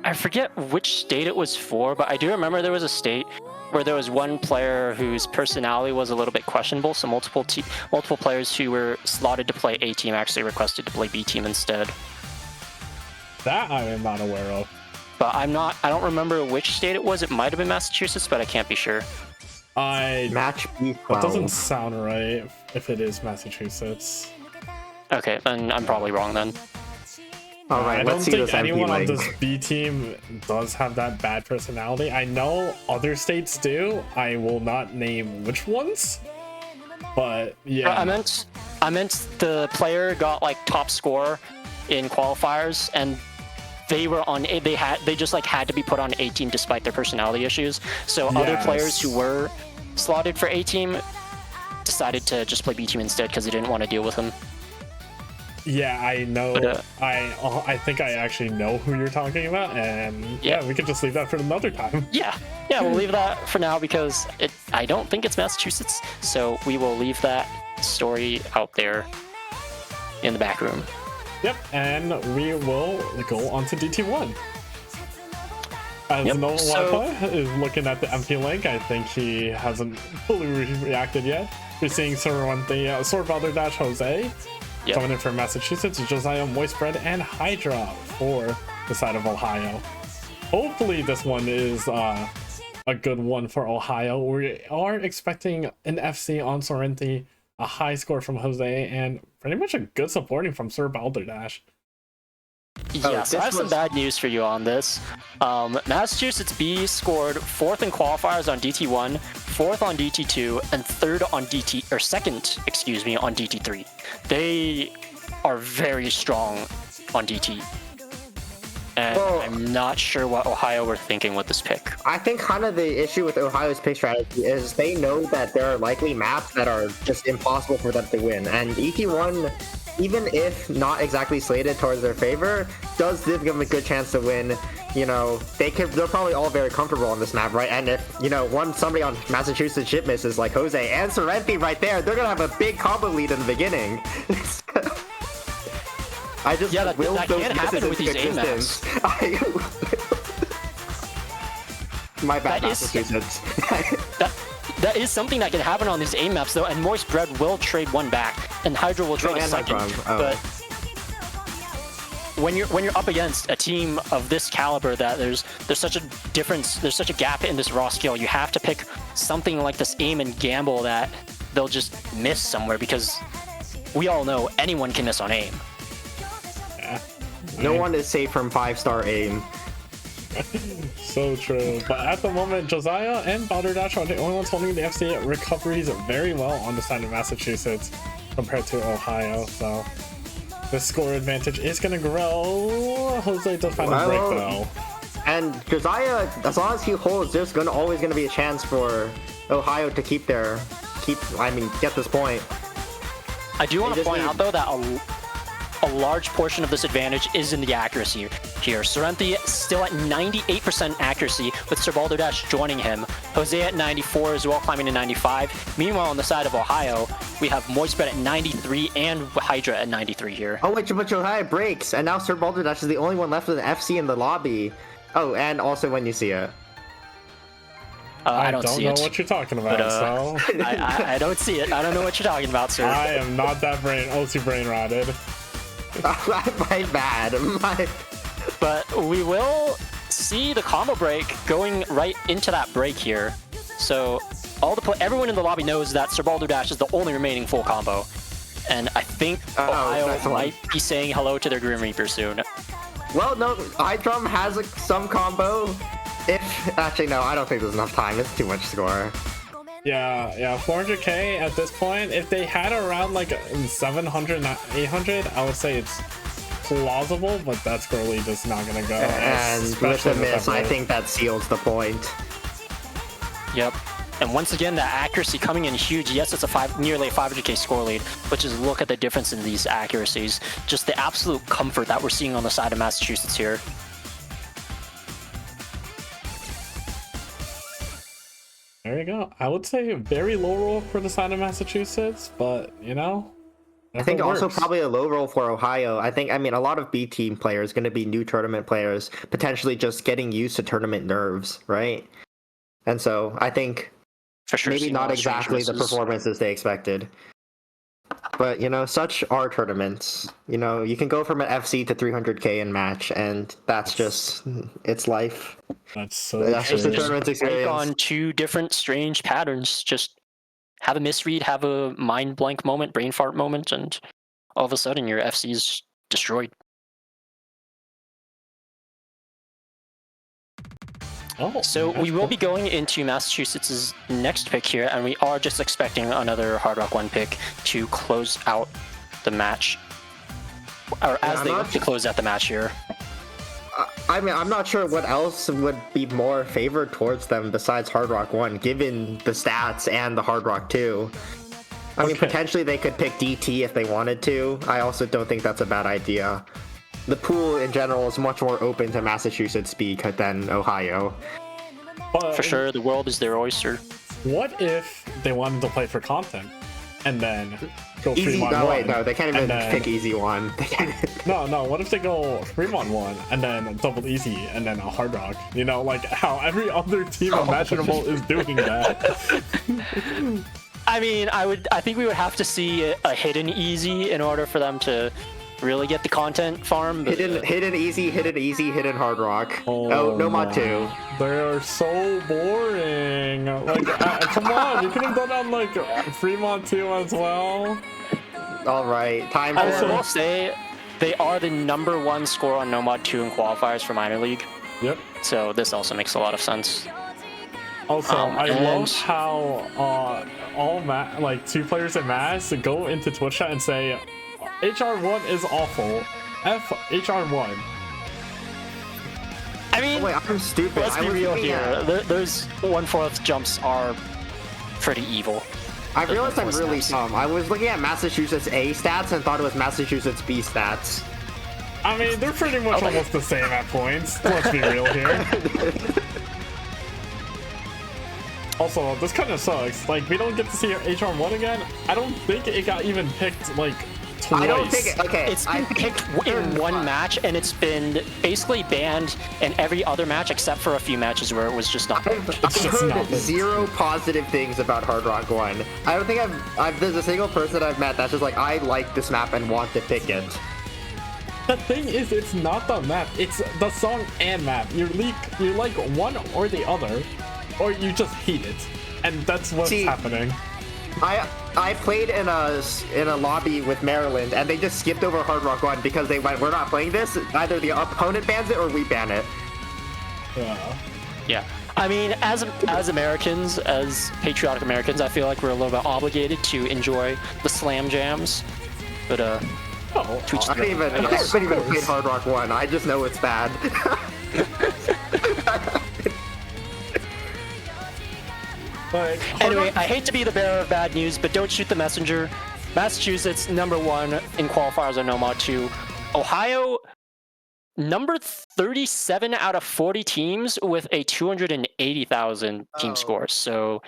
I forget which state it was for, but I do remember there was a state where there was one player whose personality was a little bit questionable, so multiple players who were slotted to play A team actually requested to play B team instead. That I am not aware of. But I don't remember which state it was. It might have been Massachusetts, but I can't be sure. Match B12. That doesn't sound right if it is Massachusetts. Okay, then I'm probably wrong then. All right, I don't let's see think this MP anyone on link. this B team does have that bad personality. I know other states do. I will not name which ones, but yeah. I meant the player got like top score in qualifiers, and they were on they just like had to be put on A team despite their personality issues. So other Yes. players who were slotted for A team decided to just play B team instead because they didn't want to deal with him. Yeah, I know. But, I think I actually know who you're talking about, and yeah, we could just leave that for another time. Yeah, we'll leave that for now because I don't think it's Massachusetts, so we will leave that story out there in the back room. Yep, and we will go on to DT1. As Yep, no so- is looking at the empty link, I think he hasn't fully reacted yet. We're seeing Sword Balderdash Jose Yep. coming in from Massachusetts, Josiah, Moist Bread, and Hydra for the side of Ohio. Hopefully this one is a good one for Ohio. We are expecting an FC on Sorrenti, a high score from Jose, and pretty much a good supporting from Sir Balderdash. Yeah, so I have some was- bad news for you on this. Massachusetts B scored 4th in qualifiers on DT1, 4th on DT2, and 3rd on second, on DT3. They are very strong on DT. And Well- I'm not sure what Ohio were thinking with this pick. I think kind of the issue with Ohio's pick strategy is they know that there are likely maps that are just impossible for them to win, and ET1, even if not exactly slated towards their favor, does give them a good chance to win. You know, they're probably all very comfortable on this map, right? And if, you know, somebody on Massachusetts ship misses like Jose and Sorrenti right there, they're gonna have a big combo lead in the beginning. I just that willed those can't happen misses with into these existence. My bad, That is- Massachusetts. That is something that can happen on these A maps though, and Moist Bread will trade one back, and Hydra will trade a and second. Hydra, oh. But when you're up against a team of this caliber, that there's such a difference, there's such a gap in this raw skill, you have to pick something like this aim and gamble that they'll just miss somewhere, because we all know anyone can miss on aim. No one is safe from 5-star aim. So true. But at the moment, Josiah and Balderdash are the only ones holding the FC recoveries very well on the side of Massachusetts compared to Ohio. So the score advantage is going to grow. Jose does find a break though. And Josiah, as long as he holds, there's always gonna be a chance for Ohio to get this point. I do want They to just point need- out though that a large portion of this advantage is in the accuracy here. Sorrenti still at 98% accuracy with Sir Balderdash joining him. Jose at 94 as well, climbing to 95. Meanwhile, on the side of Ohio, we have Moist Bread at 93 and Hydra at 93 here. Oh wait, but Josiah breaks, and now Sir Balderdash is the only one left with an FC in the lobby. Oh, and also when you see it. I don't see know it. what you're talking about, But, so I don't see it. I don't know what you're talking about, sir. I am not that brain rotted. My bad. But we will see the combo break going right into that break here. So everyone in the lobby knows that Sir Balderdash is the only remaining full combo. And I think Ohio that's the one. might be saying hello to their Grim Reaper soon. Well, no, iDrum has some combo. Actually, no, I don't think there's enough time. It's too much score. Yeah, 400k at this point. If they had around like 700, 800, I would say it's plausible, but that's really just not gonna go. And with especially the miss, I that think that seals the point. Yep. And once again, that accuracy coming in huge. Yes, it's nearly a 500k score lead, but just look at the difference in these accuracies. Just the absolute comfort that we're seeing on the side of Massachusetts here. There you go. I would say very low roll for the side of Massachusetts, but you know, I think also works. probably a low roll for Ohio. I mean, a lot of B team players going to be new tournament players, potentially just getting used to tournament nerves, right? And so I think For sure. maybe seeing a not lot of strange exactly the misses. performances they expected. But, you know, such are tournaments. You know, you can go from an FC to 300k in match, and that's just, it's life. That's That's just the true. tournament Take experience. on two different strange patterns. Just have a misread, have a mind blank moment, brain fart moment, and all of a sudden your FC is destroyed. Oh, So we will be going into Massachusetts' next pick here, and we are just expecting another Hard Rock 1 pick to close out the match. Or as I'm they not look to close out the match here. I mean, I'm not sure what else would be more favored towards them besides Hard Rock 1, given the stats and the Hard Rock 2. I mean, Okay. potentially they could pick DT if they wanted to. I also don't think that's a bad idea. The pool in general is much more open to Massachusetts speak than Ohio. But For sure, the world is their oyster. what if they wanted to play for content, and then go Easy. Fremont No, 1. wait, no, they can't even and then- pick easy one. They can't. No, what if they go Fremont 1 and then double easy and then a Hard Rock? You know, like how every other team imaginable is doing that. I mean, I think we would have to see a hidden easy in order for them to really get the content farm. But, Hidden easy, hidden hard rock. Oh, no mod 2. They are so boring. Like, come on, you could have done on like Fremont 2 as well. All right, time I for. will say they are the #1 score on No Mod 2 in qualifiers for minor league. Yep. So this also makes a lot of sense. Also, I and- love how all like 2 players in Mass go into Twitch chat and say, HR1 is awful. F HR1. I mean, Wait, I'm stupid. let's be real here. Those 1/4 jumps are pretty evil. I realized I'm Those really snaps. dumb. I was looking at Massachusetts A stats and thought it was Massachusetts B stats. I mean, they're pretty much almost the same at points. Let's be real here. Also, this kind of sucks. Like, we don't get to see HR1 again. I don't think it got even picked, like, twice. I don't think. Okay, It's been picked in one match, and it's been basically banned in every other match except for a few matches where it was just not. I've just heard not. 0 positive things about Hard Rock 1. I don't think there's a single person I've met that's just like, I like this map and want to pick it. The thing is, it's not the map. It's the song and map. You like one or the other, or you just hate it, and that's what's happening. I played in a lobby with Maryland, and they just skipped over Hard Rock 1 because they went, we're not playing this. Either the opponent bans it or we ban it. Yeah. Yeah. I mean, as Americans, as patriotic Americans, I feel like we're a little bit obligated to enjoy the slam jams. But Oh, to each I haven't their own, even, I guess. played Hard Rock 1. I just know it's bad. like, Anyway, I hate to be the bearer of bad news, but don't shoot the messenger. Massachusetts, #1 in qualifiers on No Mod 2. Ohio, number 37 out of 40 teams with a 280,000 team score. So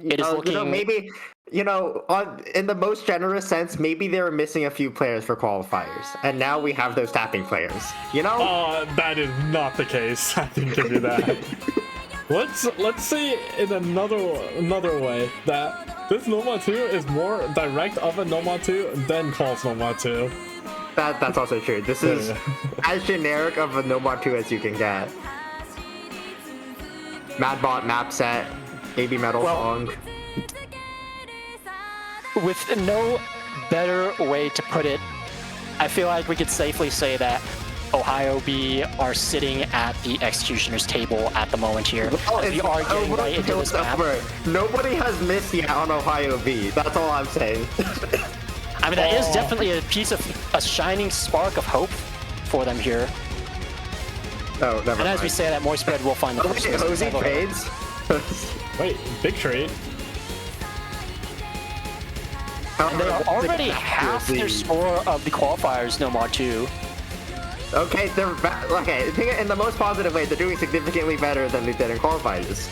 it is looking... maybe, in the most generous sense, maybe they were missing a few players for qualifiers, and now we have those tapping players. that is not the case. I can give you that. Let's say in another way that this Noma 2 is more direct of a Noma 2 than calls Noma 2. That's also true. This is as generic of a No Mod 2 as you can get. Madbot map set, baby metal song. With no better way to put it, I feel like we could safely say that Ohio B are sitting at the executioner's table at the moment here. As we are getting right into this map. Nobody has missed yet on Ohio B. That's all I'm saying. I mean, that is definitely a shining spark of hope for them here. Oh, never And mind. as we say that, more spread will find the first Wait, Hosey miss. trades? Wait, big trade. And they are already half their score of the qualifiers, No Mod 2. Okay, in the most positive way, they're doing significantly better than they did in qualifiers.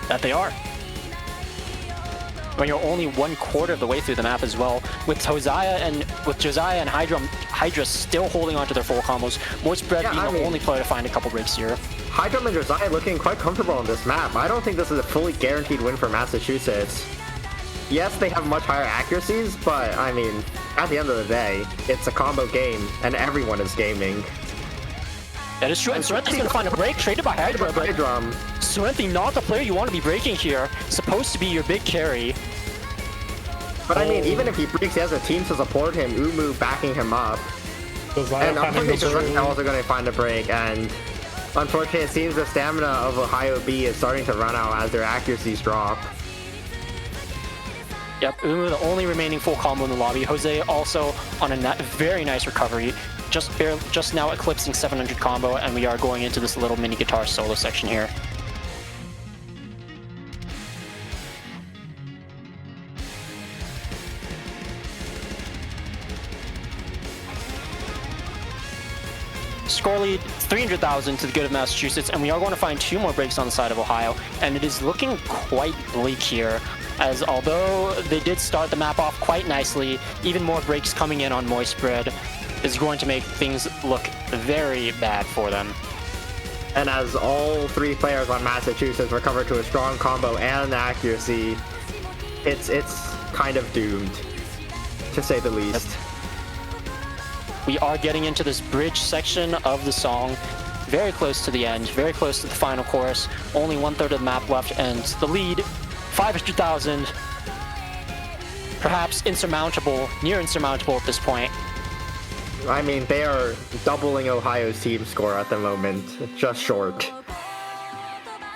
That they are. When you're only 1/4 of the way through the map as well, with Josiah and Hydra still holding on to their full combos, more spread being the only player to find a couple breaks here. Hydra and Josiah looking quite comfortable on this map. I don't think this is a fully guaranteed win for Massachusetts. Yes, they have much higher accuracies, but I mean, at the end of the day, it's a combo game, and everyone is gaming. That is true, and Sorrenti's going to find a break, traded by Hydra, but Hydra. Sorrenti not the player you want to be breaking here. Supposed to be your big carry. But I mean, even if he breaks, he has a team to support him, Umu backing him up. And I'm pretty sure Sorrenti's also going to find a break, and unfortunately, it seems the stamina of Ohio B is starting to run out as their accuracies drop. Yep, Umu the only remaining full combo in the lobby. Jose also on a very nice recovery. Just now eclipsing 700 combo, and we are going into this little mini guitar solo section here. score lead 300,000 to the good of Massachusetts, and we are going to find 2 more breaks on the side of Ohio, and it is looking quite bleak here, as although they did start the map off quite nicely, even more breaks coming in on Moist Bread is going to make things look very bad for them. And as all 3 players on Massachusetts recover to a strong combo and accuracy, it's kind of doomed, to say the least. We are getting into this bridge section of the song, very close to the end, very close to the final chorus. Only 1/3 of the map left, and the lead, 500,000, perhaps insurmountable, near insurmountable at this point. I mean, they are doubling Ohio's team score at the moment, just short.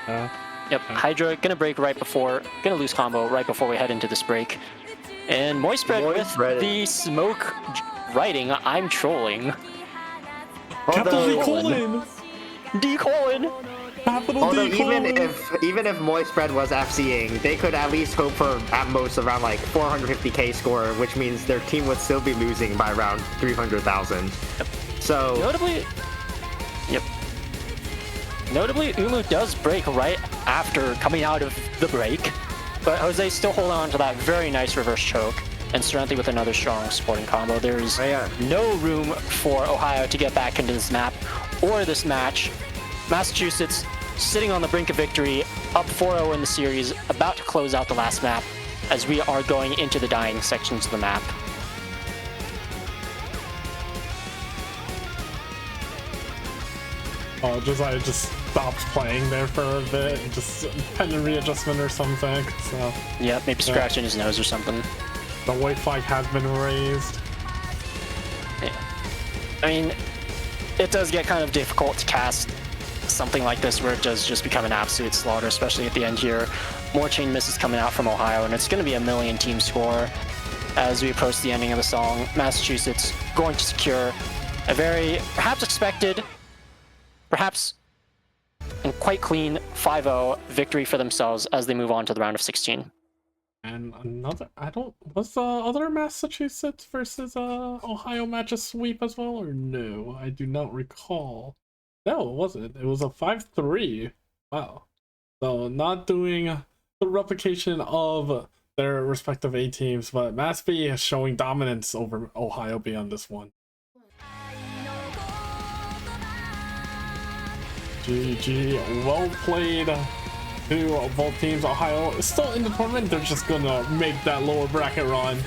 Yep, Hydra gonna break gonna lose combo right before we head into this break. And Moist Bread with the smoke writing, I'm trolling. Capital D colon! D colon! Capital Although D colon! even if Moist Bread was FCing, they could at least hope for at most around like 450k score, which means their team would still be losing by around 300,000. Yep. So Notably, Umu does break right after coming out of the break, but Jose still holding on to that very nice reverse choke, and Serenity with another strong supporting combo. There's no room for Ohio to get back into this map or this match. Massachusetts sitting on the brink of victory, up 4-0 in the series, about to close out the last map as we are going into the dying sections of the map. Oh, Josiah just stopped playing there for a bit, just pending readjustment or something, so... Yeah, maybe scratching his nose or something. The white flag has been raised. Yeah. I mean, it does get kind of difficult to cast something like this where it does just become an absolute slaughter, especially at the end here. More chain misses coming out from Ohio, and it's going to be a million team score as we approach the ending of the song. Massachusetts going to secure a very, perhaps expected, perhaps and quite clean 5-0 victory for themselves as they move on to the round of 16. And another, was the other Massachusetts versus Ohio match a sweep as well, or no? I do not recall. No, it wasn't. It was a 5-3. Wow. So not doing the replication of their respective A teams, but Mass B is showing dominance over Ohio B on this one. GG, well played to both teams. Ohio is still in the tournament, they're just gonna make that lower bracket run.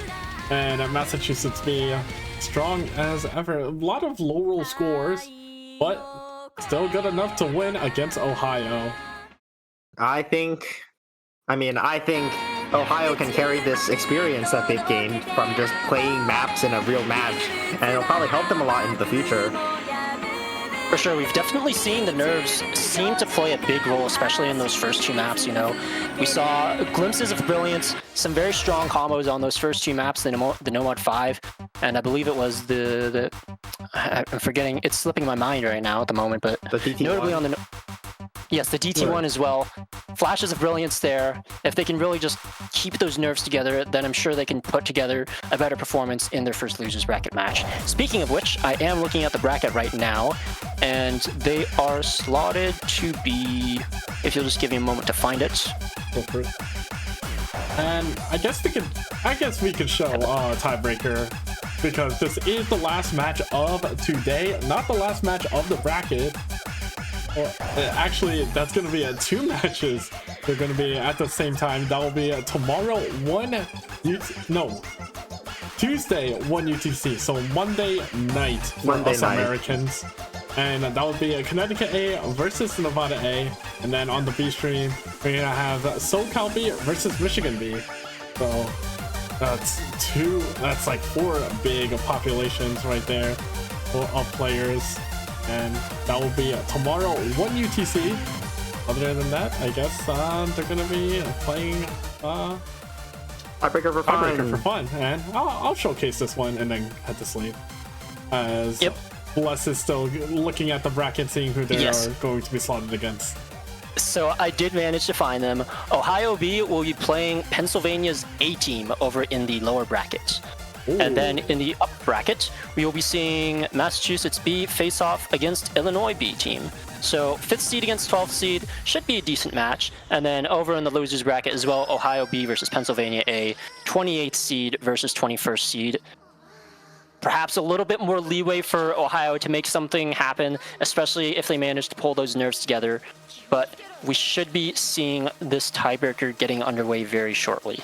And Massachusetts be strong as ever. A lot of low roll scores, but still good enough to win against Ohio. I think Ohio can carry this experience that they've gained from just playing maps in a real match, and it'll probably help them a lot in the future. For sure, we've definitely seen the nerves seem to play a big role, especially in those first 2 maps, you know. We saw glimpses of brilliance, some very strong combos on those first 2 maps, the Nomad 5, and I believe it was I'm forgetting, it's slipping my mind right now at the moment, but the DT1. Notably on the... Yes, the DT1 as well. Flashes of brilliance there. If they can really just keep those nerves together, then I'm sure they can put together a better performance in their first losers bracket match. Speaking of which, I am looking at the bracket right now, and they are slotted to be, if you'll just give me a moment to find it. Go for it. And I guess we could show a tiebreaker, because this is the last match of today, not the last match of the bracket. Well, actually, that's going to be 2 matches. They're going to be at the same time. That will be tomorrow, Tuesday, 1 UTC. So Monday night for us Americans. And that would be Connecticut A versus Nevada A. And then on the B stream, we're going to have SoCal B versus Michigan B. So that's like 4 big populations right there of players. And that will be tomorrow, 1 UTC. Other than that, I guess they're going to be playing Tiebreaker for fun. And I'll showcase this one and then head to sleep. As Bless is still looking at the bracket, seeing who they are going to be slotted against. So I did manage to find them. Ohio B will be playing Pennsylvania's A team over in the lower brackets. And then in the up bracket, we will be seeing Massachusetts B face off against Illinois B team. So 5th seed against 12th seed should be a decent match. And then over in the losers bracket as well, Ohio B versus Pennsylvania A, 28th seed versus 21st seed. Perhaps a little bit more leeway for Ohio to make something happen, especially if they manage to pull those nerves together. But we should be seeing this tiebreaker getting underway very shortly.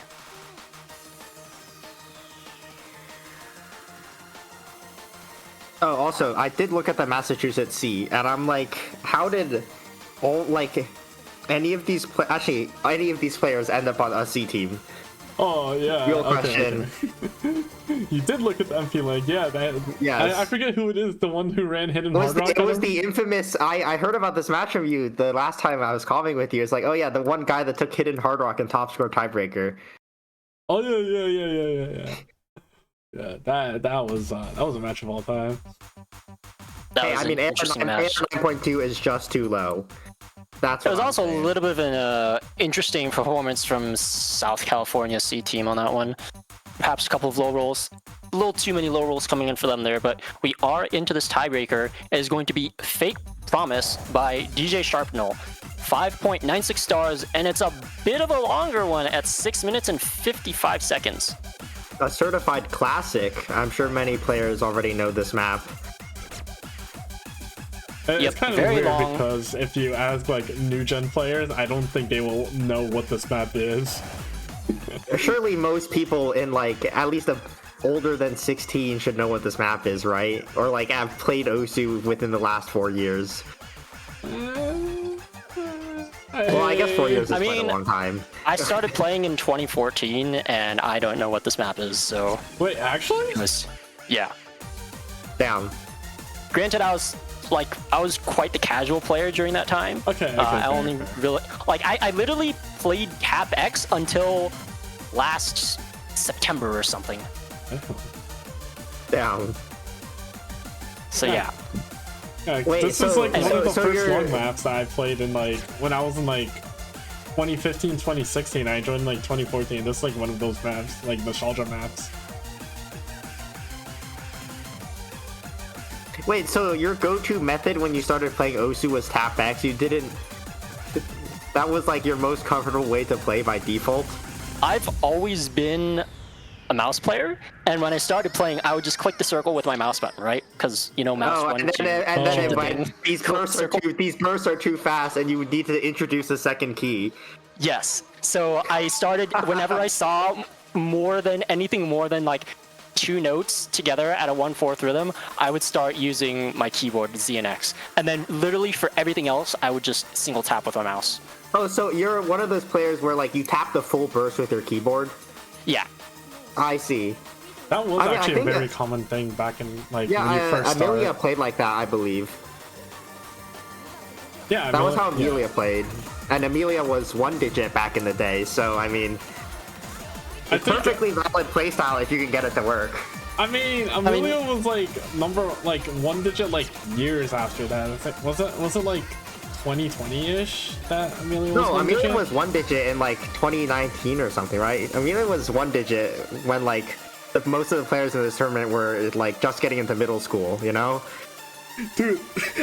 Oh, also, I did look at the Massachusetts C, and I'm like, how did any of these players end up on a C team? Oh yeah. Real question. Okay. You did look at the MP Link, yeah. Yes. I forget who it is. The one who ran Hidden Hard Rock. It was the infamous. I heard about this match from you the last time I was calling with you. It's like, oh yeah, the one guy that took Hidden Hard Rock and top score tiebreaker. Oh yeah. Yeah, that was a match of all time. That I mean, AR 9.2 is just too low. That's. It was also a little bit of an interesting performance from South California C team on that one. Perhaps a couple of low rolls. A little too many low rolls coming in for them there, but we are into this tiebreaker. It is going to be Fake Promise by DJ Sharpnel. 5.96 stars, and it's a bit of a longer one at 6 minutes and 55 seconds. A certified classic. I'm sure many players already know this map. It's kind of weird because if you ask like new gen players, I don't think they will know what this map is. Surely most people in like at least older than 16 should know what this map is, right? Or like have played Osu within the last 4 years. Well, I guess 4 years is quite a long time. I started playing in 2014, and I don't know what this map is, so... Wait, actually? Yeah. Damn. Granted, I was quite the casual player during that time. Okay. I only really... I literally played Cap X until last September or something. Damn. So, yeah. Wait, this is like one of the first long maps that I played in like when I was in like 2015, 2016. I joined like 2014. This is like one of those maps, like nostalgia maps. Wait, so your go-to method when you started playing Osu was tap X? You didn't... That was like your most comfortable way to play by default? I've always been a mouse player, and when I started playing, I would just click the circle with my mouse button, right? Because you know, mouse one, these bursts are too fast, and you would need to introduce a second key. Yes. So I started whenever I saw anything more than like 2 notes together at a 1/4 rhythm, I would start using my keyboard Z and X, and then literally for everything else, I would just single tap with my mouse. Oh, so you're one of those players where like you tap the full burst with your keyboard? Yeah. I see. That was actually a very common thing back in like when you first started. Amelia played like that, I believe. Yeah, that was how Amelia played, and Amelia was 1 digit back in the day. So I mean, it's perfectly valid playstyle if you can get it to work. I mean, Amelia was like 1 digit like years after that. Was it like 2020-ish that Amelia was? No, Amelia was 1 digit in like 2019 or something, right? Amelia was 1 digit when like most of the players in this tournament were like just getting into middle school, you know? Dude,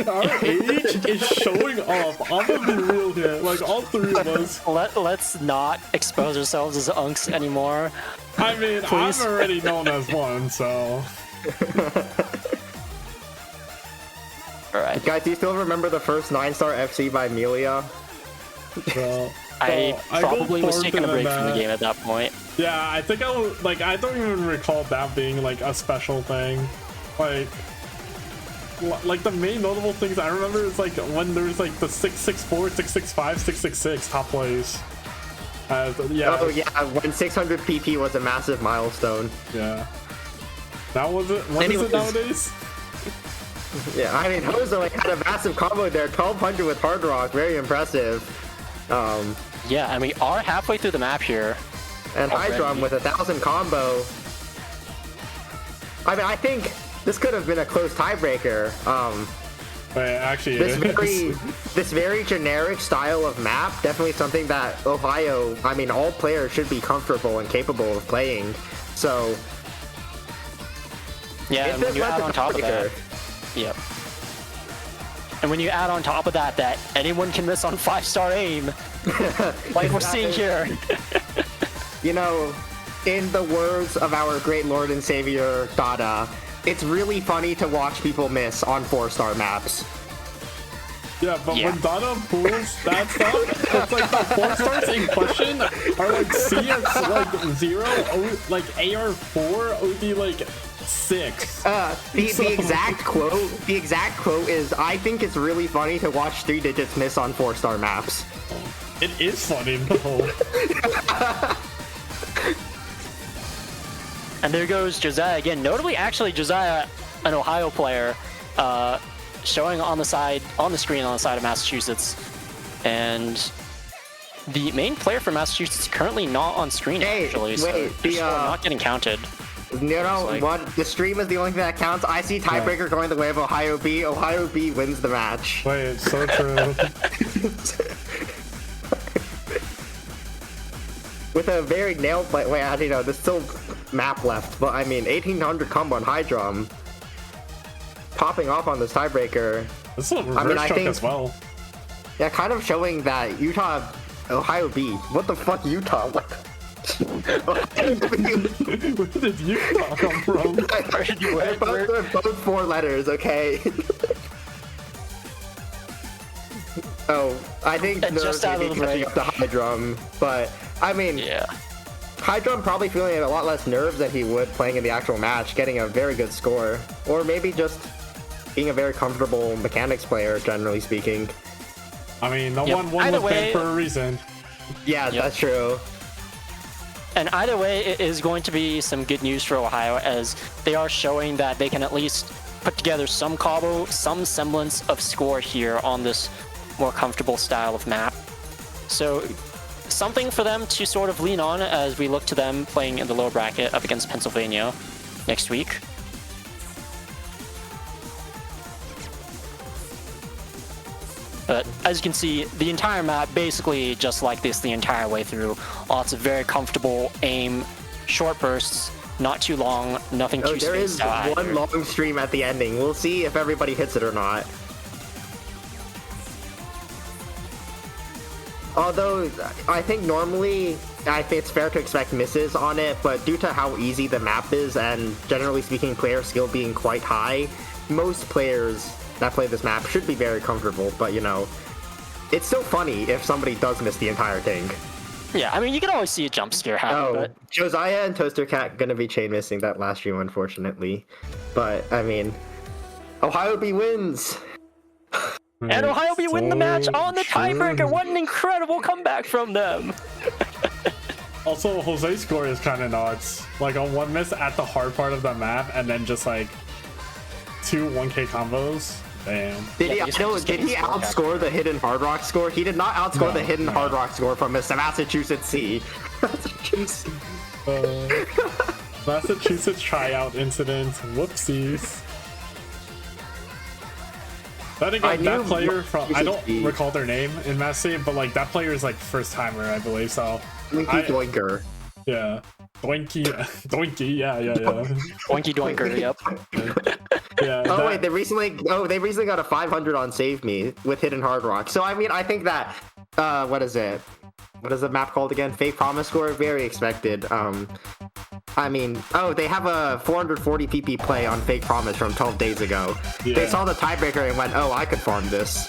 our age is showing off. I'm gonna be real here. Like all 3 of us. Let's not expose ourselves as unks anymore. I mean, please. I'm already known as one, so. Alright. Guys, do you still remember the first 9-star FC by Amelia? Well, I probably was taking a break from the game at that point. Yeah, I think I was, like, I don't even recall that being, like, a special thing. Like the main notable things I remember is, like, when there was, like, the 664, 665, 666 top plays. Yeah. Oh, yeah, when 600 PP was a massive milestone. Yeah. That was it? What is it nowadays? Yeah, I mean, Hozo like, had a massive combo there, 1200 with Hard Rock, very impressive. Yeah, and we are halfway through the map here. And Hydrum with 1000 combo. I mean, I think this could have been a close tiebreaker. Wait, actually, this very generic style of map, definitely something that Ohio, I mean, all players should be comfortable and capable of playing. So, Yeah, If and when it you led add to on top of that, tiebreaker, yep. And when you add on top of that anyone can miss on 5-star aim, like we're seeing here. you know, in the words of our great Lord and Savior Dada, it's really funny to watch people miss on 4-star maps. Yeah, but Yeah. when Dada pulls that stuff, it's like the 4 stars in question are like CS like 0, like AR4, OD like 6. The exact quote is, I think it's really funny to watch 3 digits miss on 4-star maps. It is funny though. And there goes Josiah again. Notably, actually, Josiah, an Ohio player, showing on the screen on the side of Massachusetts. And the main player for Massachusetts is currently not on screen, actually. So they're still not getting counted. You know what? The stream is the only thing that counts. I see tiebreaker going the way of Ohio B. Ohio B wins the match. Wait, so true. With a very nailed, wait, I don't know, there's still map left, but I mean, 1800 combo on high drum. Popping off on this tiebreaker. This is a reverse choke as well. Yeah, kind of showing that Utah, Ohio B. What the fuck, Utah? What? Where did Utah come from? They're both 4 letters, okay? Oh, I think just out of the catching break. up to high drum, but I mean, Yeah. high drum probably feeling a lot less nerves than he would playing in the actual match, getting a very good score, or maybe just being a very comfortable mechanics player, generally speaking. I mean, no Yep. one won Either with way- Ben for a reason. Yeah, Yep. that's true. And either way, it is going to be some good news for Ohio, as they are showing that they can at least put together some combo, some semblance of score here on this more comfortable style of map. So something for them to sort of lean on as we look to them playing in the lower bracket up against Pennsylvania next week. But as you can see, the entire map basically just like this the entire way through. Lots of very comfortable aim, short bursts, not too long, nothing Oh, too there is spaced out one either. long stream at the ending. We'll see if everybody hits it or not. Although, I think normally, I think it's fair to expect misses on it, but due to how easy the map is, and generally speaking, player skill being quite high, most players that play this map should be very comfortable, but you know, it's still funny if somebody does miss the entire thing. Yeah, I mean, you can always see a jump scare happen, Oh, but Josiah and Toaster Cat gonna be chain missing that last stream, unfortunately. But, I mean, Ohio B wins! and Ohio B win the match on the tiebreaker. What an incredible comeback from them! Also, Jose's score is kind of nuts. Like, on one miss at the hard part of the map, and then just like 2 1K combos. Damn. Did Yeah, he, these no, are just did he getting scored outscore the hidden Hard Rock score? He did not outscore No, the hidden no. Hard Rock score from Massachusetts C. Massachusetts. Massachusetts tryout incident. Whoopsies. But I again, that knew player from, I don't Massachusetts. recall their name in Mass Save, but like that player is like first timer, I believe. So Winky Doinker. yeah, Doinky, Doinky, yeah. Oinky doinker, yep. Yeah. Oh that- wait, they recently got a 500 on Save Me with hidden Hard Rock. So I mean, I think that what is it? What is the map called again? Fake Promise score, very expected. I mean, oh, they have a 440 PP play on Fake Promise from 12 days ago. Yeah. They saw the tiebreaker and went, oh, I could farm this.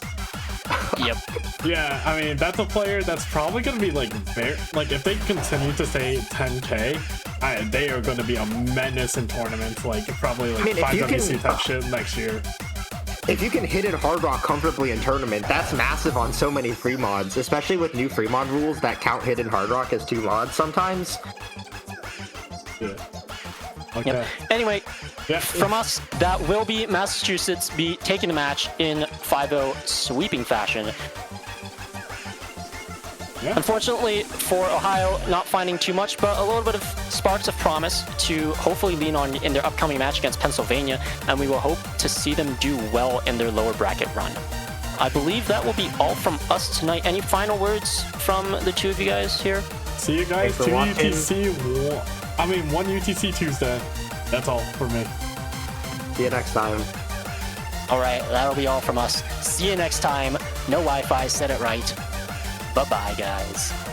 Yep. Yeah, I mean that's a player that's probably gonna be like very like if they continue to stay 10K, they are gonna be a menace in tournaments, like probably like I mean, if you 5WC can- type shit next year. If you can hit it Hard Rock comfortably in tournament, that's massive on so many free mods, especially with new free mod rules that count hidden Hard Rock as 2 mods sometimes. Yeah. Okay. Yep. Anyway, Yeah. from us, that will be Massachusetts be taking the match in 5-0 sweeping fashion. Yeah. Unfortunately for Ohio, not finding too much, but a little bit of sparks of promise to hopefully lean on in their upcoming match against Pennsylvania, and we will hope to see them do well in their lower bracket run. I believe that will be all from us tonight. Any final words from the two of you guys here? See you guys. Thanks for 2 watching. UTC. 1 UTC Tuesday. That's all for me. See you next time. Alright, that'll be all from us. See you next time. No Wi-Fi, said it right. Bye-bye, guys.